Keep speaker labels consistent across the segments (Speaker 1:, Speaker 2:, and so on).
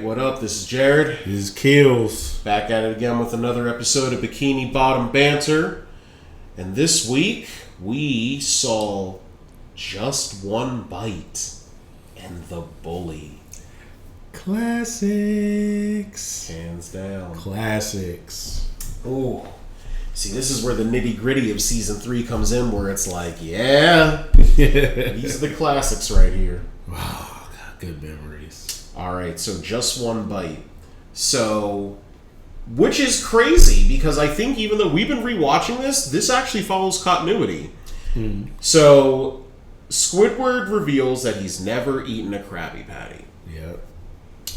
Speaker 1: what up? This is Jared.
Speaker 2: This is Keels.
Speaker 1: Back at it again with another episode of Bikini Bottom Banter. And this week, we saw Just One Bite and The Bully.
Speaker 2: Classics.
Speaker 1: Hands down.
Speaker 2: Classics.
Speaker 1: Ooh. See, this is where the nitty-gritty of Season 3 comes in, where it's like, yeah, these are the classics right here.
Speaker 2: Oh, God, good memories.
Speaker 1: All right, so Just One Bite. So, which is crazy, because I think even though we've been rewatching this actually follows continuity. So, Squidward reveals that he's never eaten a Krabby Patty.
Speaker 2: Yep.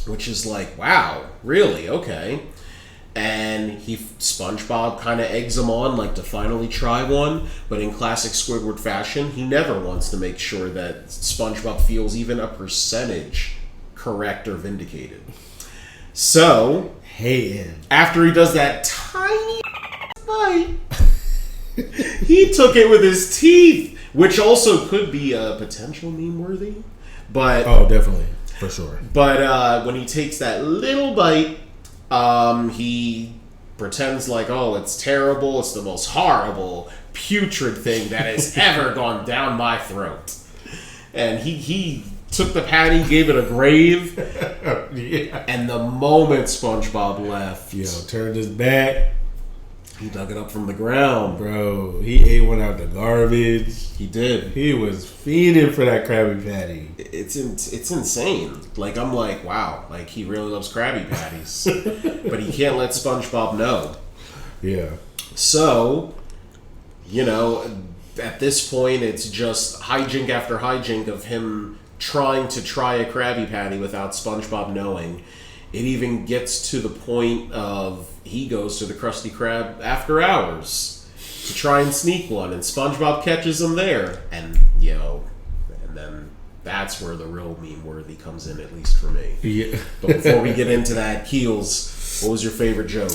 Speaker 1: Which is like, wow, really? Okay. And SpongeBob kind of eggs him on, like, to finally try one. But in classic Squidward fashion, he never wants to make sure that SpongeBob feels even a percentage correct or vindicated. So, after he does that tiny bite, he took it with his teeth, which also could be a potential meme-worthy. But
Speaker 2: oh, definitely. For sure.
Speaker 1: But when he takes that little bite, he pretends like, oh, it's terrible, it's the most horrible, putrid thing that has ever gone down my throat. And he took the patty, gave it a grave,
Speaker 2: Yeah.
Speaker 1: and the moment SpongeBob left,
Speaker 2: turned his back.
Speaker 1: he dug it up from the ground.
Speaker 2: Bro, he ate one out the garbage.
Speaker 1: He did.
Speaker 2: He was fiending for that Krabby Patty.
Speaker 1: It's insane. Like, I'm like, wow, like, he really loves Krabby Patties. But he can't let SpongeBob know.
Speaker 2: Yeah.
Speaker 1: So, at this point, it's just hijink after hijink of him trying to try a Krabby Patty without SpongeBob knowing. It even gets to the point of he goes to the Krusty Krab after hours to try and sneak one, and SpongeBob catches him there. And, and then that's where the real meme-worthy comes in, at least for me.
Speaker 2: Yeah.
Speaker 1: But before we get into that, Keels, what was your favorite joke?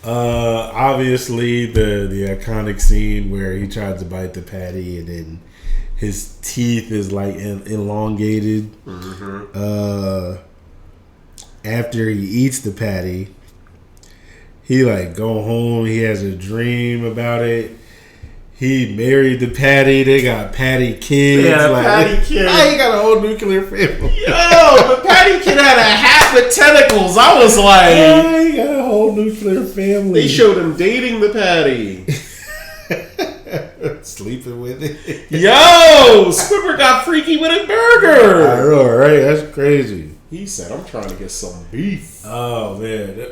Speaker 2: Obviously the iconic scene where he tried to bite the patty and then his teeth is like elongated. Mm-hmm. After he eats the patty, he like go home. He has a dream about it. He married the patty. They got patty kids.
Speaker 1: Yeah, patty kid.
Speaker 2: Now he got a whole nuclear family.
Speaker 1: Yo, the patty kid had a hat with tentacles. I was like,
Speaker 2: yeah, he got a whole nuclear family.
Speaker 1: They showed him dating the patty.
Speaker 2: Sleeping with it.
Speaker 1: Yo, Squidward got freaky with a burger.
Speaker 2: I know, right? That's crazy.
Speaker 1: He said, I'm trying to get some beef.
Speaker 2: Oh, man.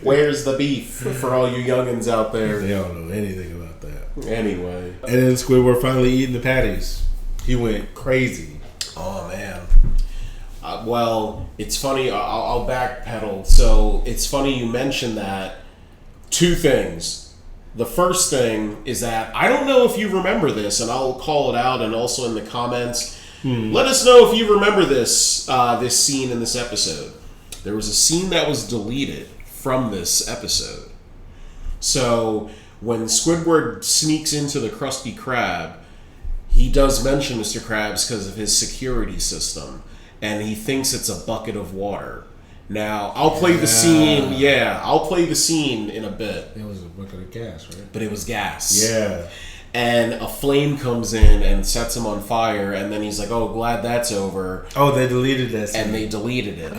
Speaker 1: Where's the beef for all you youngins out there?
Speaker 2: They don't know anything about that.
Speaker 1: Anyway.
Speaker 2: And then Squidward finally eating the patties. He went crazy.
Speaker 1: Oh, man. Well, it's funny. I'll backpedal. So, it's funny you mentioned that. Two things. The first thing is that I don't know if you remember this, and I'll call it out, and also in the comments. Let us know if you remember this this scene in this episode. There was a scene that was deleted from this episode. So when Squidward sneaks into the Krusty Krab, he does mention Mr. Krabs because of his security system, and he thinks it's a bucket of water. Now, I'll play the scene. Yeah, I'll play the scene in a bit.
Speaker 2: It was a bucket of gas, right?
Speaker 1: But it was gas.
Speaker 2: Yeah.
Speaker 1: And a flame comes in and sets him on fire, and then he's like, oh, glad that's over.
Speaker 2: Oh, they deleted that scene.
Speaker 1: And they deleted it.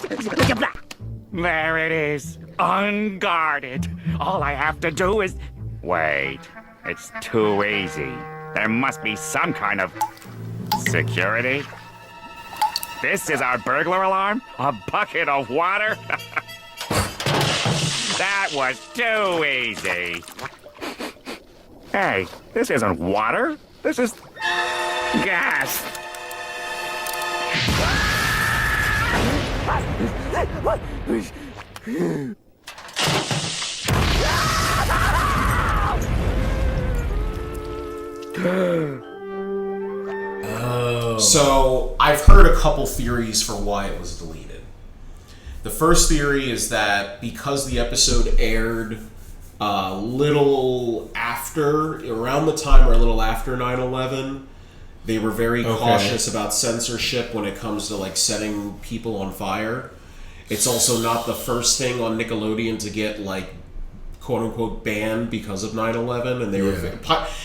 Speaker 3: There it is, unguarded. All I have to do is... Wait, it's too easy. There must be some kind of security. This is our burglar alarm? A bucket of water? That was too easy. Hey, this isn't water. This is gas.
Speaker 1: So, I've heard a couple theories for why it was deleted. The first theory is that because the episode aired little after, around the time or a little after 9/11, They were very cautious about censorship when it comes to like setting people on fire. It's also not the first thing on Nickelodeon to get like quote unquote banned because of 9/11, and they were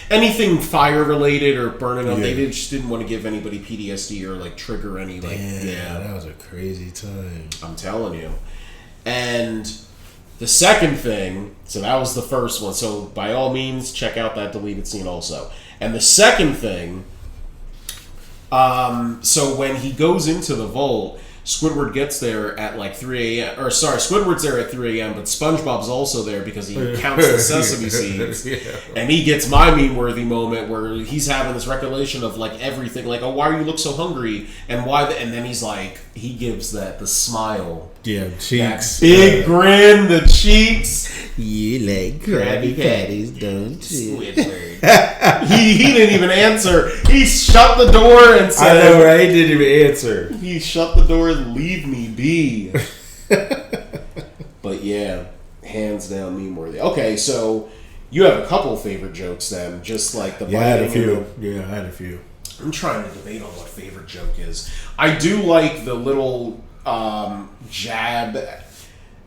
Speaker 1: anything fire related or burning up. They just didn't want to give anybody PTSD or like trigger any like.
Speaker 2: That was a crazy time.
Speaker 1: I'm telling you. And the second thing, so that was the first one. So by all means, check out that deleted scene also. And the second thing, so when he goes into the vault, Squidward gets there at like 3 a.m. Or sorry, Squidward's there at 3 a.m., but SpongeBob's also there because he counts the sesame seeds. And he gets my meme-worthy moment where he's having this recollection of like everything. Like, oh, why you look so hungry? And why? And then he's like, he gives the smile.
Speaker 2: Yeah, cheeks.
Speaker 1: That big grin, the cheeks.
Speaker 2: You like Krabby Patties, don't you?
Speaker 1: Squidward. he didn't even answer. He shut the door and said...
Speaker 2: I know, right? He didn't even answer.
Speaker 1: He shut the door and leave me be. But yeah, hands down meme worthy. Okay, so you have a couple favorite jokes then, just like the...
Speaker 2: Yeah, I had a few. I had a few.
Speaker 1: I'm trying to debate on what favorite joke is. I do like the little jab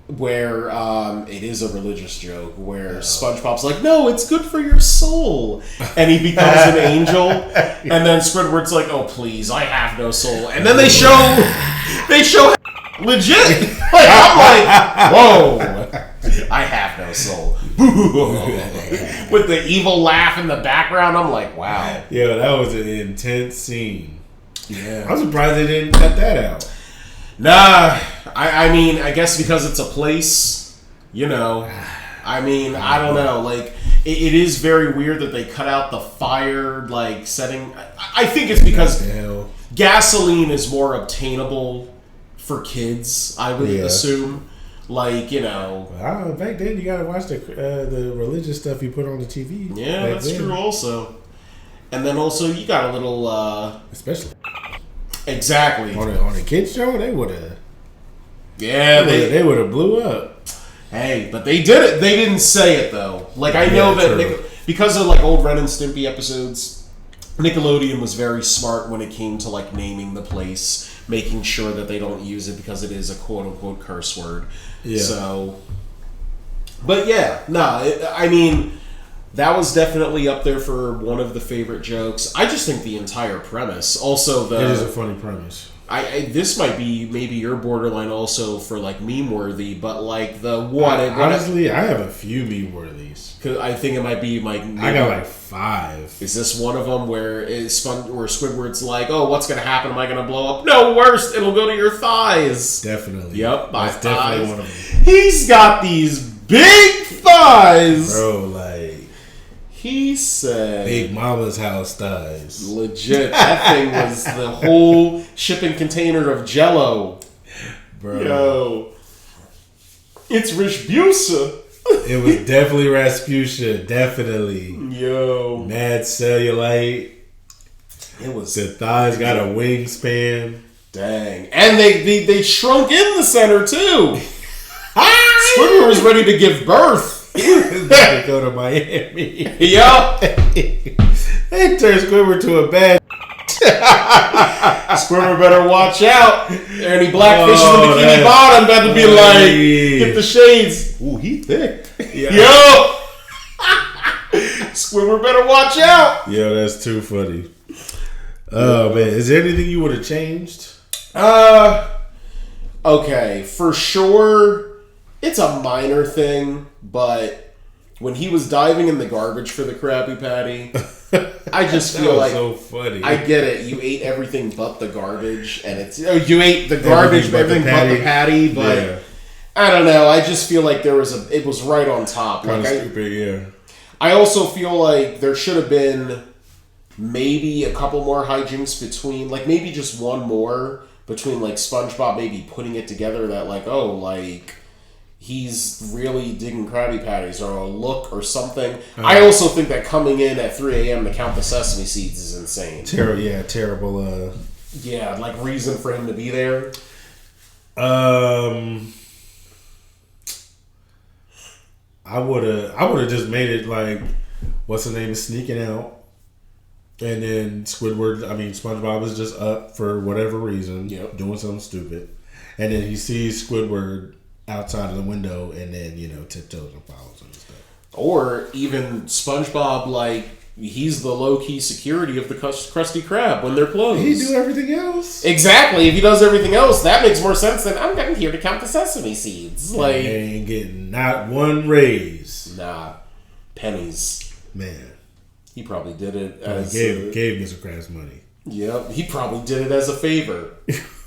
Speaker 1: where it is a religious joke where SpongeBob's like, no, it's good for your soul, and he becomes an angel, and then Squidward's like, oh please, I have no soul, and then they show legit, like I'm like, whoa, I have no soul, with the evil laugh in the background. I'm like, wow,
Speaker 2: yeah, that was an intense scene.
Speaker 1: Yeah,
Speaker 2: I'm surprised they didn't cut that out.
Speaker 1: Nah, I mean, I guess because it's a place, you know. I mean, I don't know. Like, it is very weird that they cut out the fire, like, setting. I think it's because gasoline is more obtainable for kids, I would assume. Like, you know.
Speaker 2: Back then, you gotta watch the religious stuff you put on the TV.
Speaker 1: Yeah, that's true also. And then also, you got a little...
Speaker 2: Especially...
Speaker 1: Exactly.
Speaker 2: On a kids show, they would have.
Speaker 1: Yeah,
Speaker 2: they would have blew up.
Speaker 1: Hey, but they did it. They didn't say it though. Like I know that because of like old Ren and Stimpy episodes, Nickelodeon was very smart when it came to like naming the place, making sure that they don't use it because it is a quote unquote curse word. Yeah. So, but yeah, I mean. That was definitely up there for one of the favorite jokes. I just think the entire premise, also
Speaker 2: it is a funny premise.
Speaker 1: This might be maybe your borderline also for like meme worthy, but like
Speaker 2: honestly, I have a few meme worthies.
Speaker 1: Cause I think it might be like
Speaker 2: I got like 5.
Speaker 1: Is this one of them where Squidward's like, oh, what's gonna happen? Am I gonna blow up? No, worse, it'll go to your thighs.
Speaker 2: Definitely.
Speaker 1: Yep, my
Speaker 2: that's
Speaker 1: thighs.
Speaker 2: Definitely one of them.
Speaker 1: He's got these big thighs,
Speaker 2: bro. Like.
Speaker 1: He said...
Speaker 2: Big Mama's house thighs.
Speaker 1: Legit. That thing was the whole shipping container of Jell-O.
Speaker 2: Bro.
Speaker 1: Yo. It's Rishbusa.
Speaker 2: It was definitely Rasputia. Definitely.
Speaker 1: Yo.
Speaker 2: Mad cellulite.
Speaker 1: It was...
Speaker 2: The thighs got a wingspan.
Speaker 1: Dang. And they shrunk in the center, too. Squidward was ready to give birth.
Speaker 2: They go to Miami.
Speaker 1: Yup.
Speaker 2: They turned Squidward to a bad.
Speaker 1: Squidward better watch out. Any blackfish in the Bikini Bottom about to be like, get the shades. Ooh, he thick. Yeah. Yo. Squidward better watch out.
Speaker 2: Yo, that's too funny. Oh man, is there anything you would have changed?
Speaker 1: Okay, for sure. It's a minor thing, but when he was diving in the garbage for the Krabby Patty, I just feel like
Speaker 2: so funny.
Speaker 1: I get it. You ate everything but the garbage, and you ate the garbage, everything but the patty. But I don't know. I just feel like it was right on top.
Speaker 2: Kind of stupid, yeah.
Speaker 1: I also feel like there should have been maybe a couple more hijinks between, like maybe just one more between like SpongeBob maybe putting it together that like, oh, like. He's really digging Krabby Patties or a look or something. I also think that coming in at 3 a.m. to count the sesame seeds is insane.
Speaker 2: Terrible.
Speaker 1: Yeah, like reason for him to be there.
Speaker 2: I would have just made it like, what's the name is sneaking out, And then SpongeBob is just up for whatever reason, doing something stupid. And then he sees Squidward outside of the window and then, tiptoes and follows him and stuff.
Speaker 1: Or even SpongeBob, like, he's the low-key security of the Krusty Krab when they're closed.
Speaker 2: He do everything else.
Speaker 1: Exactly. If he does everything else, that makes more sense than I'm getting here to count the sesame seeds. Like,
Speaker 2: he ain't getting not one raise.
Speaker 1: Nah. Pennies.
Speaker 2: Man.
Speaker 1: He probably did it as...
Speaker 2: Gave Mr. Krabs money.
Speaker 1: Yep. He probably did it as a favor.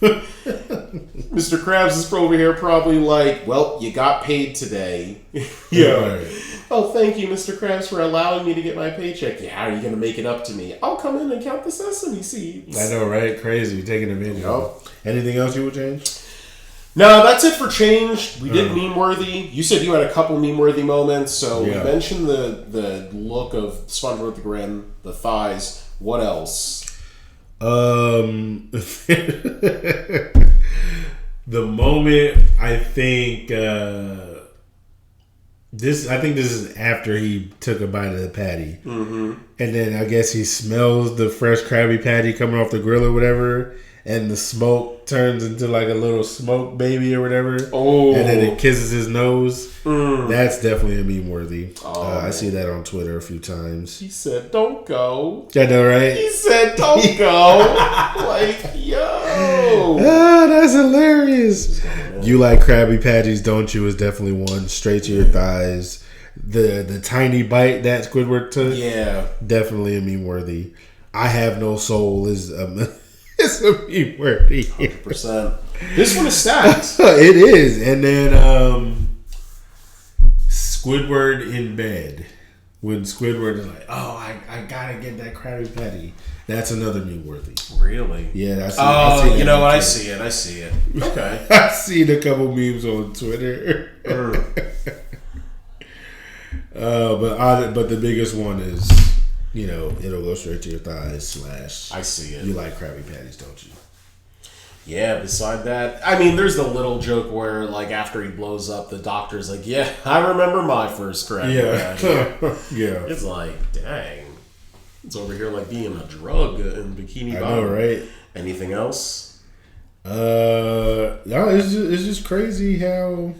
Speaker 1: Mr. Krabs is over here probably like, well, you got paid today.
Speaker 2: Right.
Speaker 1: Oh, thank you, Mr. Krabs, for allowing me to get my paycheck. Yeah, how are you going to make it up to me? I'll come in and count the sesame seeds.
Speaker 2: I know, right? Crazy. Taking advantage.
Speaker 1: Yep.
Speaker 2: Anything else you would change?
Speaker 1: No, that's it for change. We did meme-worthy. You said you had a couple meme-worthy moments, so we mentioned the look of SpongeBob with the grin, the thighs. What else?
Speaker 2: The moment I think this is after he took a bite of the patty, and then I guess he smells the fresh Krabby Patty coming off the grill or whatever, and the smoke turns into like a little smoke baby or whatever. Oh, and then it kisses his nose. That's definitely a meme worthy. I see that on Twitter a few times.
Speaker 1: He said, "Don't go."
Speaker 2: I know, right?
Speaker 1: He said, "Don't go." Like, yo,
Speaker 2: that's hilarious. You like Krabby Patties, don't you? Is definitely one. Straight to your thighs. The tiny bite that Squidward took.
Speaker 1: Yeah,
Speaker 2: definitely a meme worthy. I have no soul is it's a meme worthy.
Speaker 1: 100%. This one is stacked.
Speaker 2: It is, and then Squidward in bed. When Squidward is like, "Oh, I gotta get that Krabby Patty." That's another meme worthy.
Speaker 1: Really?
Speaker 2: Yeah.
Speaker 1: I see you know what? I see it. Okay.
Speaker 2: I've seen a couple memes on Twitter. But the biggest one is, it'll go straight to your thighs /
Speaker 1: I see it.
Speaker 2: You like Krabby Patties, don't you?
Speaker 1: Yeah, beside that, I mean, there's the little joke where, like, after he blows up, the doctor's like, "Yeah, I remember my first Krabby Patty."
Speaker 2: Yeah.
Speaker 1: It's like, dang. It's over here like being a drug in Bikini Bottom.
Speaker 2: I know, right?
Speaker 1: Anything else?
Speaker 2: No, it's just crazy how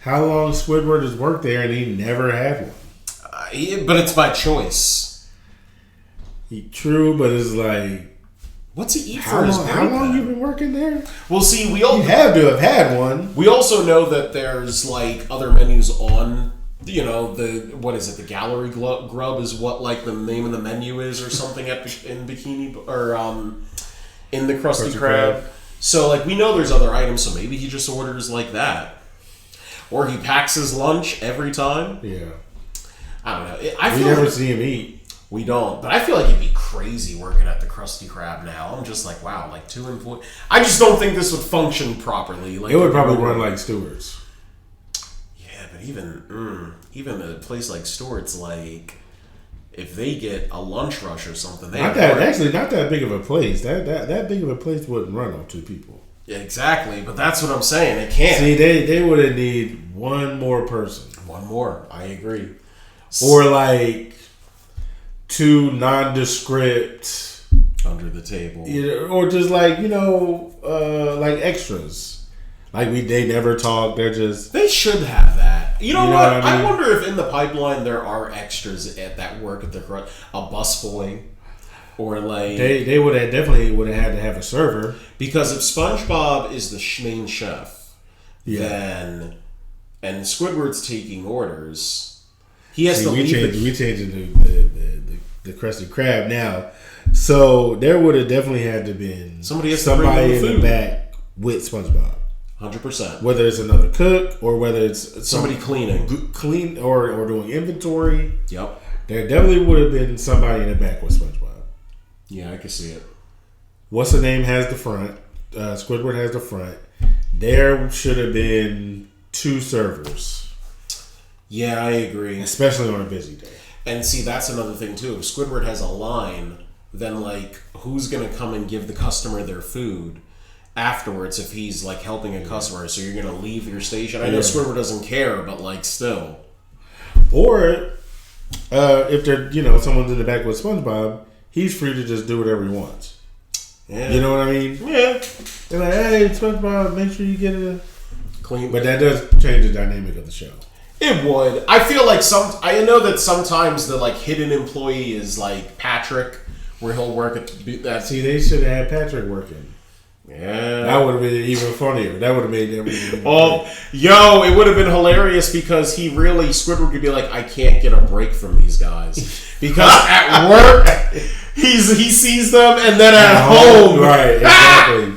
Speaker 2: long Squidward has worked there and he never had one.
Speaker 1: But it's by choice.
Speaker 2: True, but it's like,
Speaker 1: what's he eat for his break?
Speaker 2: How long you been working there?
Speaker 1: Well, see, we all
Speaker 2: have to have had one.
Speaker 1: We also know that there's like other menus on. The gallery grub is what like the name of the menu is or something in Bikini or in the Krusty Krab. So like we know there's other items, so maybe he just orders like that, or he packs his lunch every time.
Speaker 2: Yeah,
Speaker 1: I don't know.
Speaker 2: We never see him eat.
Speaker 1: We don't, but I feel like it'd be crazy working at the Krusty Krab now. I'm just like, wow, like 2 employees. I just don't think this would function properly. Like
Speaker 2: it would probably run like Stewart's.
Speaker 1: But even a place like Stewart's, like if they get a lunch rush or something,
Speaker 2: not that big of a place. That big of a place wouldn't run on 2 people.
Speaker 1: Yeah, exactly, but that's what I'm saying. It can't.
Speaker 2: See, they would have need one more person.
Speaker 1: One more, I agree.
Speaker 2: Or like 2 nondescript
Speaker 1: under the table,
Speaker 2: or just like like extras. Like they never talk.
Speaker 1: They should have that. You know what?
Speaker 2: I mean?
Speaker 1: I wonder if in the pipeline there are extras at that work at the a busboy, or like
Speaker 2: they would have definitely had to have a server,
Speaker 1: because if SpongeBob is the main chef, then and Squidward's taking orders, he has to leave.
Speaker 2: We changing the Krusty Krab now, so there would have definitely had to been somebody in the back with SpongeBob.
Speaker 1: 100%.
Speaker 2: Whether it's another cook or whether it's
Speaker 1: somebody cleaning
Speaker 2: or doing inventory.
Speaker 1: Yep.
Speaker 2: There definitely would have been somebody in the back with SpongeBob.
Speaker 1: Yeah, I can see it.
Speaker 2: What's the name has the front. Squidward has the front. There should have been 2 servers.
Speaker 1: Yeah, I agree.
Speaker 2: Especially on a busy day.
Speaker 1: And see, that's another thing too. If Squidward has a line, then like who's gonna come and give the customer their food afterwards if he's like helping a customer? So you're gonna leave your station. I know Squidward doesn't care, but like still.
Speaker 2: Or if they're someone's in the back with SpongeBob, he's free to just do whatever he wants.
Speaker 1: Yeah.
Speaker 2: You know what I mean?
Speaker 1: Yeah.
Speaker 2: They're like, hey, SpongeBob, make sure you get a
Speaker 1: clean.
Speaker 2: But that does change the dynamic of the show.
Speaker 1: It would. I feel like I know that sometimes the like hidden employee is like Patrick, where he'll work at that.
Speaker 2: See, they should have had Patrick working.
Speaker 1: Yeah,
Speaker 2: that would have been even funnier. That would have made everything.
Speaker 1: It would have been hilarious because Squidward could be like, I can't get a break from these guys because at work he sees them, and then at home,
Speaker 2: right? Exactly.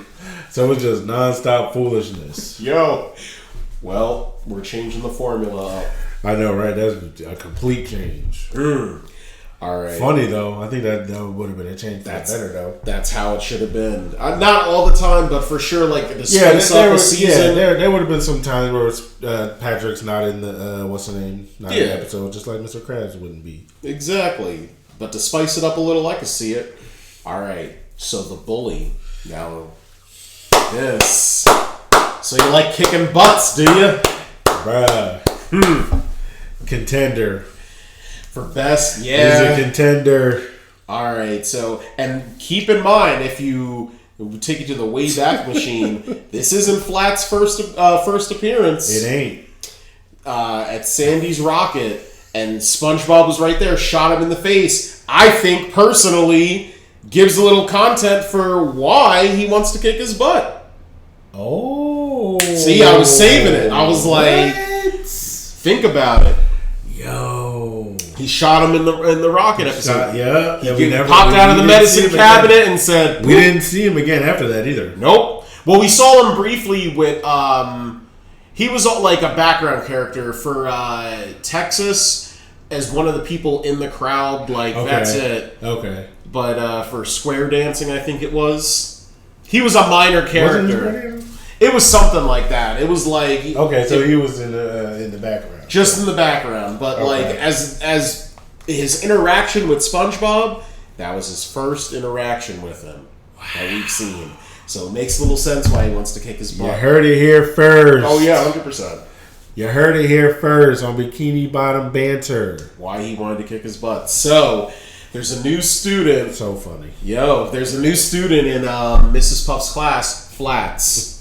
Speaker 2: So it's just nonstop foolishness.
Speaker 1: Well, we're changing the formula up.
Speaker 2: I know, right? That's a complete change.
Speaker 1: All right.
Speaker 2: Funny though. I think that would have been a change. That's better though.
Speaker 1: That's how it should have been. Not all the time, but for sure, like the spice up a season.
Speaker 2: Yeah, there would have been some times where Patrick's not in the what's the name? Not in the episode, just like Mr. Krabs wouldn't be.
Speaker 1: Exactly. But to spice it up a little, I can see it. All right. So the bully now. This. So you like kicking butts, do you?
Speaker 2: Bruh. Contender.
Speaker 1: For best, yeah.
Speaker 2: He's a contender.
Speaker 1: All right, so, and keep in mind, if you take you to the Wayback Machine, this isn't Flat's first appearance.
Speaker 2: It ain't.
Speaker 1: At Sandy's Rocket, and SpongeBob was right there, shot him in the face. I think, personally, gives a little content for why he wants to kick his butt.
Speaker 2: Oh.
Speaker 1: See, I was saving it. I was like, think about it.
Speaker 2: Yo.
Speaker 1: He shot him in the rocket episode.
Speaker 2: He
Speaker 1: popped out of the medicine cabinet and said...
Speaker 2: We didn't see him again after that either.
Speaker 1: Nope. Well, we saw him briefly with... he was like a background character for Texas as one of the people in the crowd. Like, that's it.
Speaker 2: Okay.
Speaker 1: But for square dancing, I think it was. He was a minor character. It was something like that. It was like...
Speaker 2: Okay, so he was in the background.
Speaker 1: Just in the background, but like as his interaction with SpongeBob, that was his first interaction with him that we've seen. So it makes a little sense why he wants to kick his butt.
Speaker 2: You heard it here first.
Speaker 1: Oh yeah, 100%.
Speaker 2: You heard it here first on Bikini Bottom Banter.
Speaker 1: Why he wanted to kick his butt. So there's a new student.
Speaker 2: So funny.
Speaker 1: There's a new student in Mrs. Puff's class, Flats.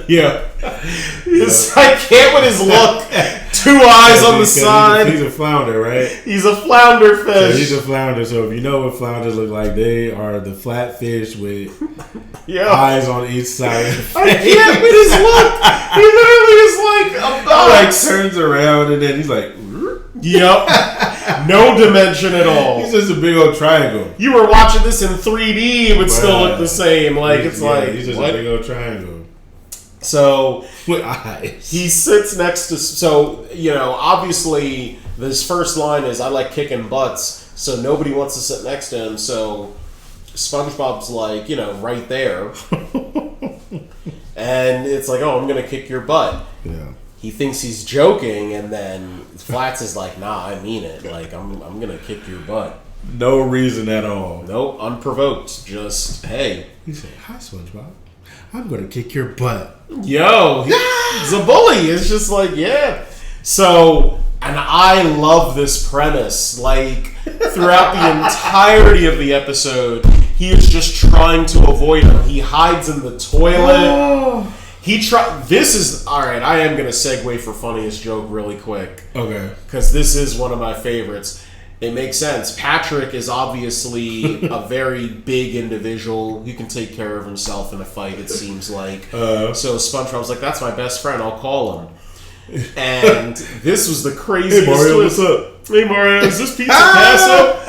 Speaker 2: Yeah.
Speaker 1: I can't with his look. 2 eyes on the side.
Speaker 2: He's a flounder, right?
Speaker 1: He's a flounder fish.
Speaker 2: So he's a flounder. So if you know what flounders look like, they are the flat fish with eyes on each side.
Speaker 1: I can't with his look. He literally is like a box.
Speaker 2: He turns around and then he's like,
Speaker 1: yep. No dimension at all.
Speaker 2: He's just a big old triangle.
Speaker 1: You were watching this in 3D, it would still look the same. Like it's like
Speaker 2: he's just a big old triangle.
Speaker 1: So
Speaker 2: with eyes.
Speaker 1: He sits next to obviously this first line is I like kicking butts, so nobody wants to sit next to him, so SpongeBob's like, right there. And it's like, oh, I'm gonna kick your butt.
Speaker 2: Yeah.
Speaker 1: He thinks he's joking, and then Flats is like, nah, I mean it. Like, I'm gonna kick your butt.
Speaker 2: No reason at all.
Speaker 1: Nope, unprovoked. Just, hey.
Speaker 2: He said, hi, SpongeBob. I'm going to kick your butt.
Speaker 1: Yo. He's a bully. It's just like, yeah. So, and I love this premise. Like, throughout the entirety of the episode, he is just trying to avoid him. He hides in the toilet. This is... Alright, I am going to segue for funniest joke really quick.
Speaker 2: Okay.
Speaker 1: Because this is one of my favorites. It makes sense. Patrick is obviously a very big individual. He can take care of himself in a fight, it seems like. So SpongeBob's like, that's my best friend. I'll call him. And this was the craziest
Speaker 2: Mario,
Speaker 1: twist.
Speaker 2: what's up?
Speaker 1: Hey, Mario, is this pizza Paso?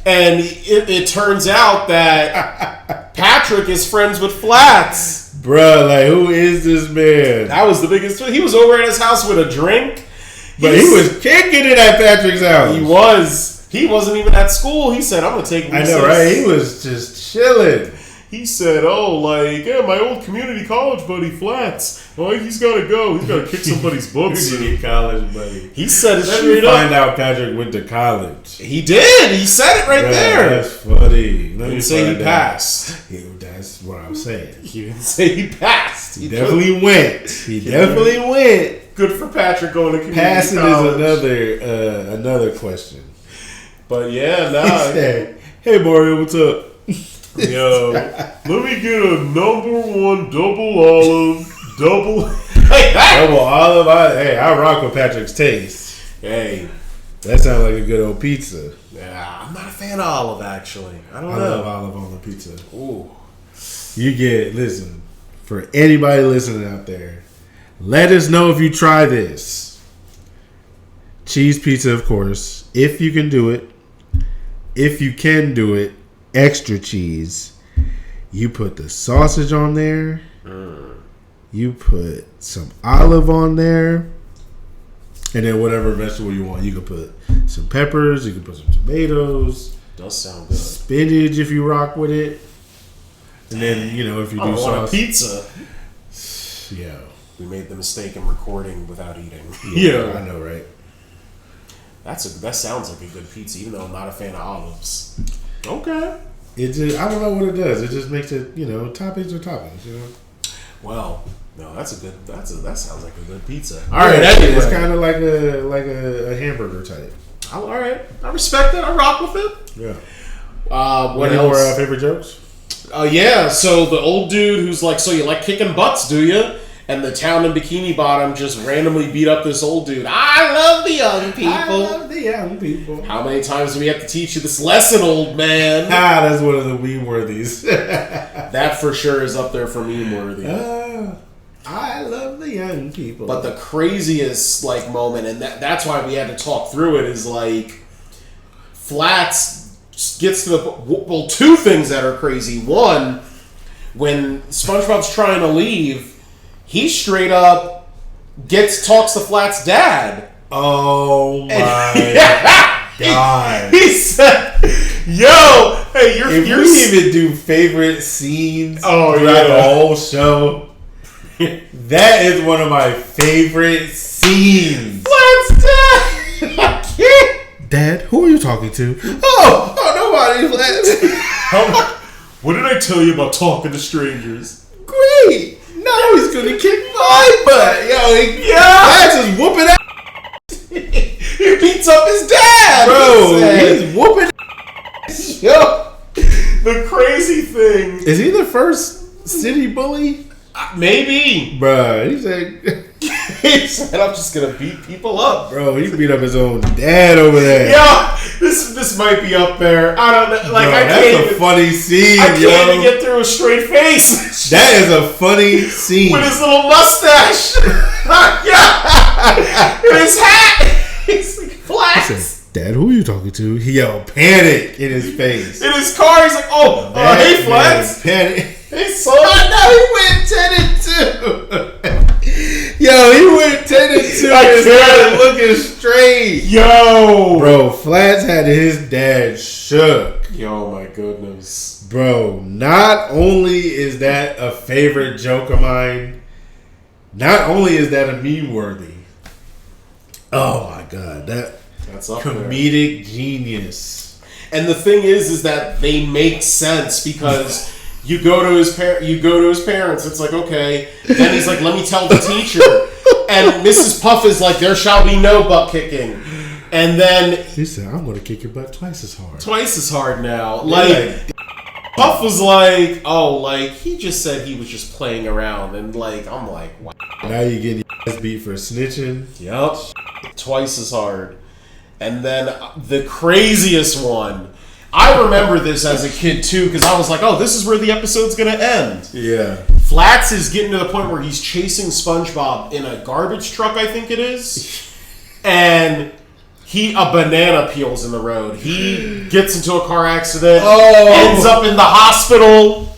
Speaker 1: And it turns out that Patrick is friends with Flats.
Speaker 2: Bruh, like, who is this man?
Speaker 1: That was the biggest twist. He was over at his house with a drink.
Speaker 2: But he was kicking it at Patrick's house.
Speaker 1: He was. He wasn't even at school. He said, I'm going to take
Speaker 2: I know, right? He was just chilling.
Speaker 1: He said, my old community college buddy, Flats. Oh, he's got to go. He's got to kick somebody's butts.
Speaker 2: Community college buddy.
Speaker 1: He said it
Speaker 2: straight up. Find out Patrick went to college.
Speaker 1: He did. He said it right there.
Speaker 2: That's funny.
Speaker 1: Let me say he passed.
Speaker 2: That's what I'm saying.
Speaker 1: He didn't say he passed.
Speaker 2: He definitely went. He definitely went.
Speaker 1: Good for Patrick going to community
Speaker 2: Passing
Speaker 1: college.
Speaker 2: is another question.
Speaker 1: But yeah, nah.
Speaker 2: He said, "Hey Mario, what's up?"
Speaker 1: Yo, let me get a #1 double olive, double
Speaker 2: olive. I rock with Patrick's taste.
Speaker 1: Hey,
Speaker 2: that sounds like a good old pizza.
Speaker 1: yeah, I'm not a fan of olive actually. I don't
Speaker 2: I
Speaker 1: know.
Speaker 2: love olive on the pizza.
Speaker 1: Ooh.
Speaker 2: Listen, for anybody listening out there, let us know if you try this. Cheese pizza, of course, if you can do it. If you can do it, extra cheese. You put the sausage on there. You put some olive on there. And then whatever vegetable you want. You can put some peppers. You can put some tomatoes.
Speaker 1: Does sound good.
Speaker 2: Spinach if you rock with it. And then, if you do
Speaker 1: I want a pizza.
Speaker 2: Yeah.
Speaker 1: We made the mistake in recording without eating.
Speaker 2: Yeah, I know, right?
Speaker 1: That sounds like a good pizza, even though I'm not a fan of olives. Okay.
Speaker 2: It just, I don't know what it does. It just makes it, toppings are toppings,
Speaker 1: Well, no, that sounds like a good pizza.
Speaker 2: All right, it's kind of like a hamburger type.
Speaker 1: All right, I respect it. I rock with it.
Speaker 2: Yeah.
Speaker 1: What
Speaker 2: Any
Speaker 1: else?
Speaker 2: more favorite jokes?
Speaker 1: Yeah. So the old dude who's like, "So you like kicking butts, do you?" And the town in Bikini Bottom just randomly beat up this old dude. I love the young people. How many times do we have to teach you this lesson, old man?
Speaker 2: That's one of the meme worthies.
Speaker 1: That for sure is up there for meme worthy.
Speaker 2: I love the young people.
Speaker 1: But the craziest moment, and that's why we had to talk through it, is Flats gets to the two things that are crazy. One, when SpongeBob's trying to leave, he straight up talks to Flats' dad.
Speaker 2: Oh my god!
Speaker 1: He said, "Yo, hey, you're
Speaker 2: we even do favorite scenes
Speaker 1: throughout
Speaker 2: the whole show, that is one of my favorite scenes."
Speaker 1: Flats' dad. I can't.
Speaker 2: Dad, who are you talking to? Oh, nobody, Flats.
Speaker 1: What did I tell you about talking to strangers?
Speaker 2: Great. Now he's gonna kick my butt. Flats is whooping ass.
Speaker 1: He beats up his dad,
Speaker 2: Bro, he's whooping ass.
Speaker 1: Yo, the crazy thing.
Speaker 2: Is he the first city bully?
Speaker 1: Maybe.
Speaker 2: Bruh, he said,
Speaker 1: I'm just gonna beat people up.
Speaker 2: bro, he beat up his own dad over there.
Speaker 1: Yo, this might be up there. I don't know.
Speaker 2: Bro, that's a funny scene,
Speaker 1: I can't even get through a straight face.
Speaker 2: That is a funny scene.
Speaker 1: With his little mustache. Yeah. And his hat. He's like Flats.
Speaker 2: He said, Dad, who are you talking to? He yelled panic in his face.
Speaker 1: In his car, he's like, hey, Flats.
Speaker 2: Panic.
Speaker 1: Hey, son.
Speaker 2: No, he went 10-2. Yo, he went 10-2. His dad looking straight.
Speaker 1: Yo.
Speaker 2: Bro, Flats had his dad shook.
Speaker 1: Yo, my goodness.
Speaker 2: Bro, not only is that a favorite joke of mine, not only is that a meme worthy. Oh my god,
Speaker 1: that's up
Speaker 2: comedic genius.
Speaker 1: And the thing is that they make sense because you go to his parents. It's like, okay. Then he's like, let me tell the teacher. And Mrs. Puff is like, there shall be no butt kicking. And then
Speaker 2: he said, I'm going to kick your butt twice as hard.
Speaker 1: Twice as hard now. Puff was like, he just said he was just playing around. And I'm like, wow.
Speaker 2: Now you getting your ass beat for snitching.
Speaker 1: Yep. Twice as hard. And then the craziest one. I remember this as a kid too, because I was like, oh, this is where the episode's going to end.
Speaker 2: Yeah.
Speaker 1: Flats is getting to the point where he's chasing SpongeBob in a garbage truck, I think it is. And a banana peels in the road. He gets into a car accident, ends up in the hospital.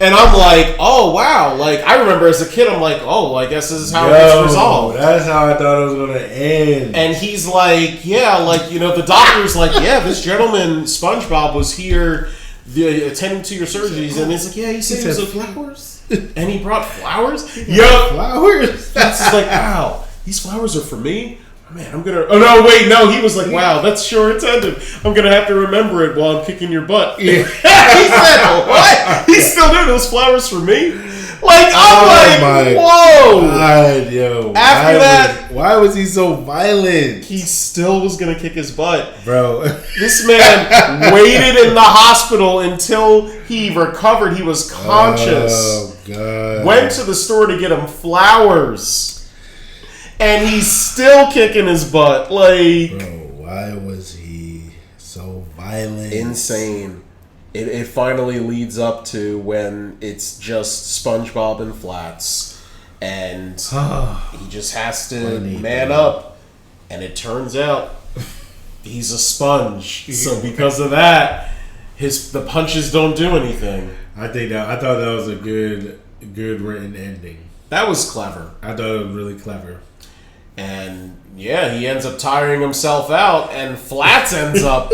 Speaker 1: And I'm like, oh, wow. I remember as a kid, I'm like, oh, I guess this is how it gets resolved.
Speaker 2: That's how I thought it was going to end.
Speaker 1: And he's like, the doctor's like, yeah, this gentleman, SpongeBob, was here attending to your surgeries. And it's like, yeah, he said it was
Speaker 2: flowers.
Speaker 1: And he brought flowers?
Speaker 2: Flowers?
Speaker 1: That's just like, wow, these flowers are for me? Man, I'm gonna. Oh no! Wait, no. He was like, "Wow, that's sure intended. I'm gonna have to remember it while I'm kicking your butt." Yeah. He said, "What?" He's still doing those flowers for me. Like, I'm whoa!
Speaker 2: God, yo.
Speaker 1: After that,
Speaker 2: why was he so violent?
Speaker 1: he still was gonna kick his butt,
Speaker 2: bro.
Speaker 1: This man waited in the hospital until he recovered. He was conscious.
Speaker 2: Oh God!
Speaker 1: Went to the store to get him flowers, and he's still kicking his butt. Like,
Speaker 2: bro, why was he so violent?
Speaker 1: Insane. It finally leads up to when it's just SpongeBob and Flats, and he just has to man up, and it turns out he's a sponge. So because of that, the punches don't do anything.
Speaker 2: I thought that was a good written ending.
Speaker 1: That was clever.
Speaker 2: I thought it was really clever.
Speaker 1: And yeah, he ends up tiring himself out, and Flats ends up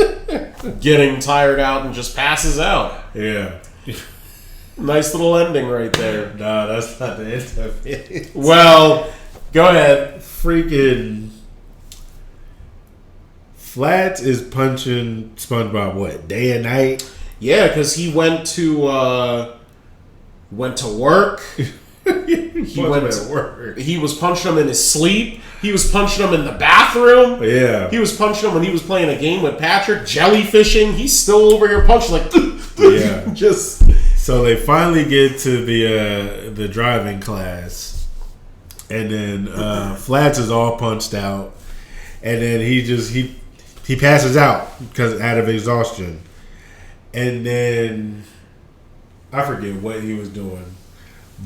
Speaker 1: getting tired out and just passes out.
Speaker 2: Yeah.
Speaker 1: Nice little ending right there.
Speaker 2: Nah, that's not the end of it.
Speaker 1: Well, go ahead.
Speaker 2: Freaking Flats is punching SpongeBob what, day and night?
Speaker 1: Yeah, because he went to work. He went to work. He was punching him in his sleep. He was punching him in the bathroom.
Speaker 2: Yeah.
Speaker 1: He was punching him when he was playing a game with Patrick. Jellyfishing. He's still over here punching like.
Speaker 2: Yeah.
Speaker 1: Just.
Speaker 2: So they finally get to the driving class, and then Flats is all punched out, and then he passes out because out of exhaustion, and then I forget what he was doing.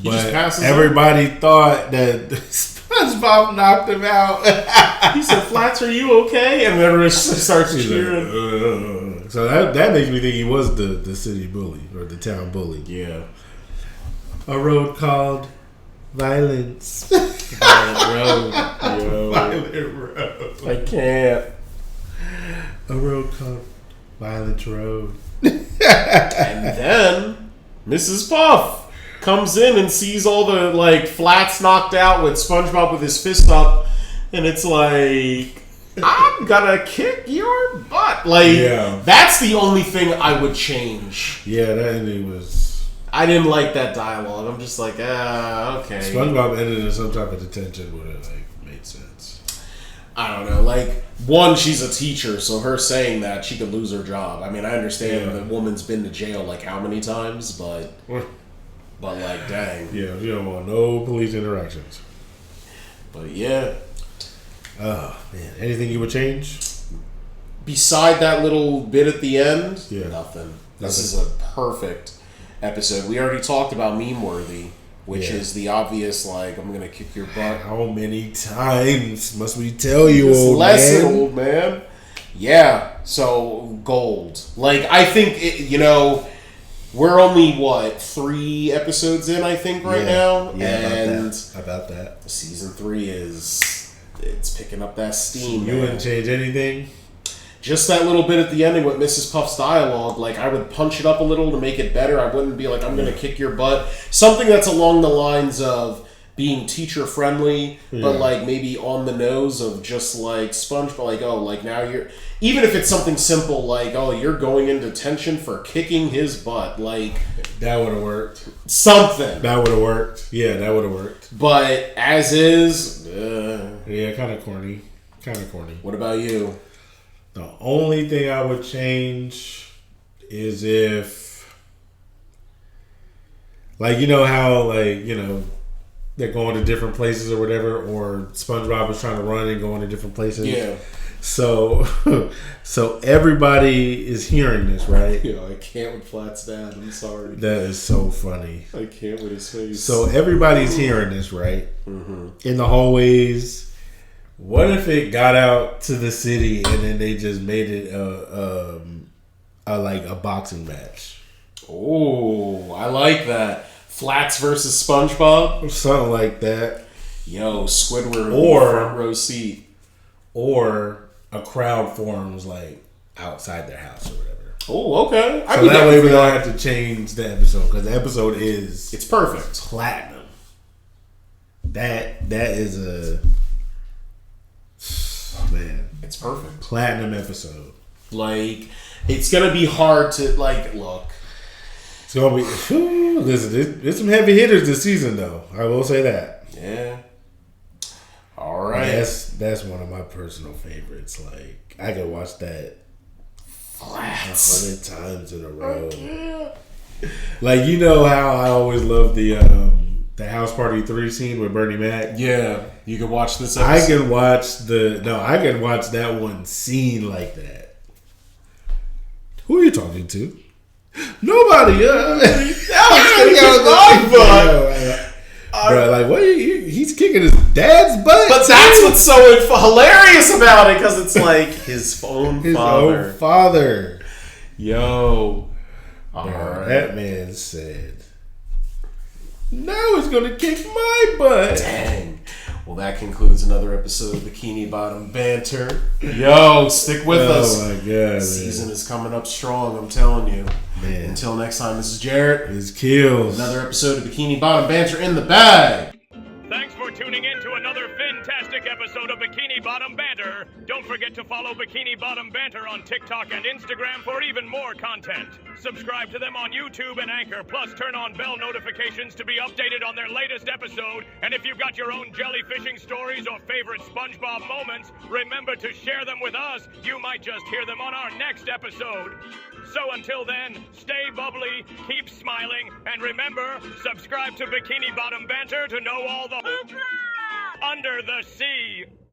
Speaker 1: He just passes
Speaker 2: everybody thought that SpongeBob knocked him out.
Speaker 1: He said, "Flats, are you okay?" And everyone starts cheering.
Speaker 2: Like, so that makes me think he was the city bully or the town bully.
Speaker 1: Yeah.
Speaker 2: A road called Violence.
Speaker 1: Violent road. Yo.
Speaker 2: Violent road.
Speaker 1: I can't.
Speaker 2: A road called Violent Road.
Speaker 1: And then Mrs. Puff comes in and sees all the Flats knocked out with SpongeBob with his fist up, and it's like, I'm gonna kick your butt. That's the only thing I would change.
Speaker 2: Yeah, that ending was.
Speaker 1: I didn't like that dialogue. I'm just like, okay.
Speaker 2: SpongeBob ended in some type of detention would have made sense.
Speaker 1: I don't know. One, she's a teacher, so her saying that she could lose her job. I mean, I understand the woman's been to jail how many times, but. But dang.
Speaker 2: Yeah, you don't want no police interactions.
Speaker 1: But yeah.
Speaker 2: Oh, man. Anything you would change?
Speaker 1: Beside that little bit at the end,
Speaker 2: yeah.
Speaker 1: Nothing. This is a perfect episode. We already talked about Meme Worthy, which is the obvious, I'm going to kick your butt.
Speaker 2: How many times must we tell you,
Speaker 1: old lesson, man? Old man. Yeah. So, gold. I think, we're only, 3 episodes in, I think, right now?
Speaker 2: Yeah,
Speaker 1: and
Speaker 2: about that.
Speaker 1: Season 3 it's picking up that steam.
Speaker 2: So you wouldn't change anything?
Speaker 1: Just that little bit at the ending with Mrs. Puff's dialogue, I would punch it up a little to make it better. I wouldn't be I'm going to kick your butt. Something that's along the lines of being teacher friendly, but maybe on the nose of just SpongeBob, now you're, even if it's something simple you're going in detention for kicking his butt,
Speaker 2: that would have worked.
Speaker 1: Something
Speaker 2: that would have worked. Yeah, that would have worked.
Speaker 1: But as is,
Speaker 2: yeah, kind of corny.
Speaker 1: What about you?
Speaker 2: The only thing I would change is if, how they're going to different places or whatever, or SpongeBob is trying to run and going to different places.
Speaker 1: Yeah.
Speaker 2: So everybody is hearing this, right?
Speaker 1: Yeah, I can't with Flats' dad. I'm sorry.
Speaker 2: That is so funny.
Speaker 1: I can't with his face.
Speaker 2: So everybody's hearing this, right?
Speaker 1: Mm-hmm.
Speaker 2: In the hallways. What if it got out to the city and then they just made it a boxing match?
Speaker 1: Oh, I like that. Flats versus SpongeBob?
Speaker 2: Or something like that.
Speaker 1: Yo, Squidward
Speaker 2: or
Speaker 1: front row seat.
Speaker 2: Or a crowd forms outside their house or whatever.
Speaker 1: Oh, okay.
Speaker 2: So that way we don't have to change the episode because the episode is
Speaker 1: it's perfect.
Speaker 2: Platinum. That is a man.
Speaker 1: It's perfect.
Speaker 2: Platinum episode.
Speaker 1: It's gonna be hard to look.
Speaker 2: gonna be. Listen, there's some heavy hitters this season, though. I will say that.
Speaker 1: Yeah. All right.
Speaker 2: That's one of my personal favorites. Like I can watch that
Speaker 1: Flats
Speaker 2: 100 times in a row. Like you know how I always love the House Party 3 scene with Bernie Mac.
Speaker 1: Yeah, you can watch this
Speaker 2: I
Speaker 1: episode.
Speaker 2: can watch that one scene like that. Who are you talking to? Nobody. Bro, like what? He's kicking his dad's butt.
Speaker 1: But that's what's so hilarious about it, because it's like his own
Speaker 2: father.
Speaker 1: Yo.
Speaker 2: Bro, that man said, "Now he's gonna kick my butt."
Speaker 1: Dang. Well, that concludes another episode of Bikini Bottom Banter. Yo, stick with us.
Speaker 2: Oh my god,
Speaker 1: Season is coming up strong, I'm telling you.
Speaker 2: Man.
Speaker 1: Until next time, this is Jarrett.
Speaker 2: His kills.
Speaker 1: Another episode of Bikini Bottom Banter in the bag.
Speaker 4: Thanks for tuning in to another fantastic episode of Bikini Bottom Banter. Don't forget to follow Bikini Bottom Banter on TikTok and Instagram for even more content. Subscribe to them on YouTube and Anchor, plus turn on bell notifications to be updated on their latest episode. And if you've got your own jellyfishing stories or favorite SpongeBob moments, remember to share them with us. You might just hear them on our next episode. So until then, stay bubbly, keep smiling, and remember, subscribe to Bikini Bottom Banter to know all the under the sea.